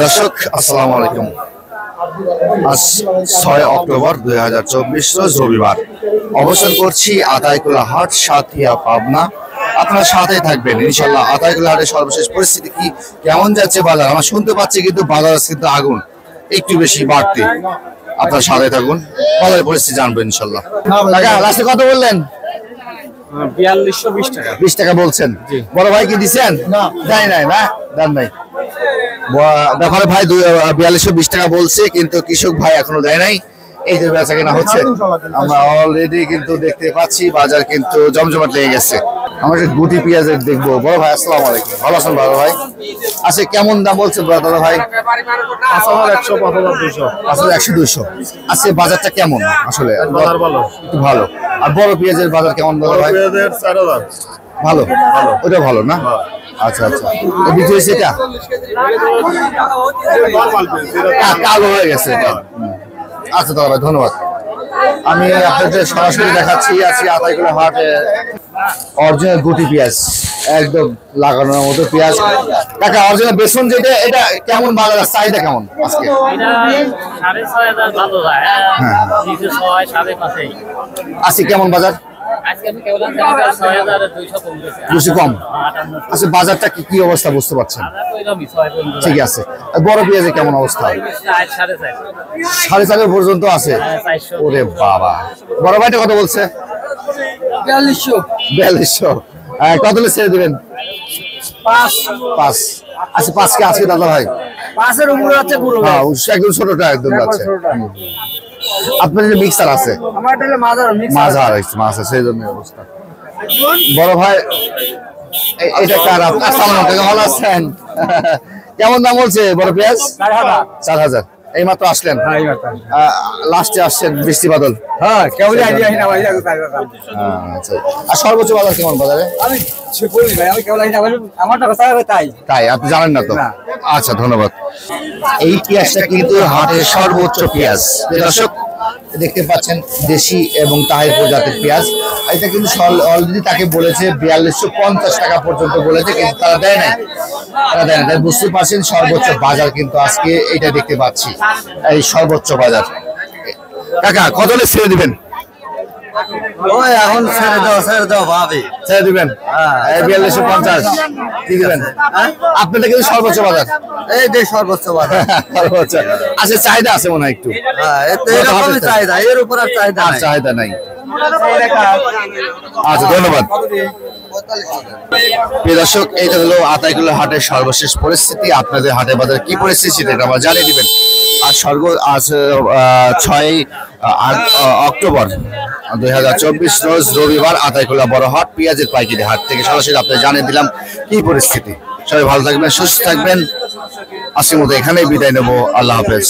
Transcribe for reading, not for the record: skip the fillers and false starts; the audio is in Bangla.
দর্শক আসসালামু আলাইকুম। আজ 6 অক্টোবর 2024 রোজ রবিবার। অবস্থান করছি আতাইকুলা হাট, সাথিয়া, পাবনা। আপনারা সাথে থাকবেন ইনশাআল্লাহ। আতাইকুলা হাটের সর্বশেষ পরিস্থিতি কি, কেমন যাচ্ছে বাজার? আমরা শুনতে পাচ্ছি কিন্তু বাজার কিন্তু আগুন একটু বেশি বাড়তি। আপনারা সাথে থাকুন, বাজারের পরিস্থিতি জানবেন ইনশাআল্লাহ। টাকা লাস্টে কত বললেন? 4220 টাকা। 20 টাকা বলছেন। বড় ভাই কি দিচ্ছেন? না, নাই দাম নাই। ব্যাপারে ভাই 4220 টাকা বলছে, কিন্তু কৃষক ভাই এখনো দেয় নাই। এই যে বেচা কেনা হচ্ছে, আমরা অলরেডি কিন্তু দেখতে পাচ্ছি বাজার কিন্তু জমজমাট লেগে গেছে। আমরা গুটি পেঁয়াজের দেখবো। বড় ভাই আসসালামু আলাইকুম, ভালো আছেন বড় ভাই? আচ্ছা, কেমন দাম বলছেন দাদা ভাই? 5100 5200। আসলে 100-200। আজকে বাজারটা কেমন? আসলে বাজার ভালো, একটু ভালো। আর বড় পেঁয়াজের বাজার কেমন দাদা ভাই? পেঁয়াজের 4000। ভালো, ওটা ভালো না? আচ্ছা আচ্ছা, বিক্রি হয়েছে এটা? কালো হয়ে গেছে এটা। আচ্ছা দাদা ভাই, ধন্যবাদ। আমি আপনাদের সরাসরি দেখাচ্ছি, আছি আতাইকুলা হাটে। অরিজিনাল গুটি পেঁয়াজ, একদম লাগানোর মতো পেঁয়াজ। কাকা অরিজিনাল বেসন যেটা, এটা কেমন বাজার চাহিদা কেমন আজকে? আজকে কেমন বাজার? বেশি কম। আচ্ছা, বাজারটা কি অবস্থা বুঝতে পারছেন? ঠিক আছে। বড় পেঁয়াজে কেমন অবস্থা? 4.5 পর্যন্ত আছে। ওরে বাবা। বড় ভাইটা কত বলছে? 4200। কত ছেড়ে দিবেন? 5। আচ্ছা, 5 কে আজকে দাদা ভাই? 5 এর উপরে আছে পুরো। হ্যাঁ, একদম ছোটটা একদম যাচ্ছে। আপনার যে মিক্সার আছে? আমার এটা মাঝার আছে, সেই জন্য অবস্থা। বড় ভাই এটা কার? আসসালামু আলাইকুম, ভালো আছেন? কেমন দাম বলছে বড় পেঁয়াজ? 4000। এই মাত্র আসলেন? লাস্টে আসছেন বৃষ্টি বাদল? হ্যাঁ, কেবল আইডিয়া না ভাই। আচ্ছা, আর সর্বোচ্চ বাজার কেমন বাজারে? আমি বলি ভাই, আমি কেবল আইডিয়া বলি, আমার টাকা চাইবে তাই আপনি জানেন না তো? আচ্ছা, ধন্যবাদ। এই পেঁয়াজটা কিন্তু হাটের সর্বোচ্চ পেঁয়াজ। দর্শক দেখতে পাচ্ছেন, দেশি এবং তাহির প্রজাতির পেঁয়াজ। এটা কিন্তু অলরেডি তাকে বলেছে 4250 টাকা পর্যন্ত বলেছে, কিন্তু তারা দেয় নাই। তাই বুঝতে পারছেন সর্বোচ্চ বাজার কিন্তু আজকে এটা দেখতে পাচ্ছি, এই সর্বোচ্চ বাজার। কাকা কত হলে ছেড়ে দিবেন? এখন ছেড়ে দাও ভাবে ছেড়ে দিবেন? 4250 দিয়ে দিবেন। আপনাদের কিন্তু সর্বোচ্চ বাজার, এই যে সর্বোচ্চ বাজার। আচ্ছা, চাহিদা আছে মনে হয় একটু? চাহিদা, এর উপর আর চাহিদা নাই। আচ্ছা, ধন্যবাদ। প্রিয় দর্শক, এইটা হলো আতাইকুলা হাটের সর্বশেষ পরিস্থিতি। আপনাদের হাটে বাজারে কি পরিস্থিতি সেটা আমরা জানিয়ে দিবেন। আজ 6 অক্টোবর 2024 রোজ রবিবার, আতাইকুলা বড় হাট পেঁয়াজের পাইকারি হাট থেকে সরাসরি আপনাদের জানিয়ে দিলাম কি পরিস্থিতি। সবাই ভালো থাকবেন, সুস্থ থাকবেন। আজকের মতো এখানেই বিদায় নেবো। আল্লাহ হাফেজ।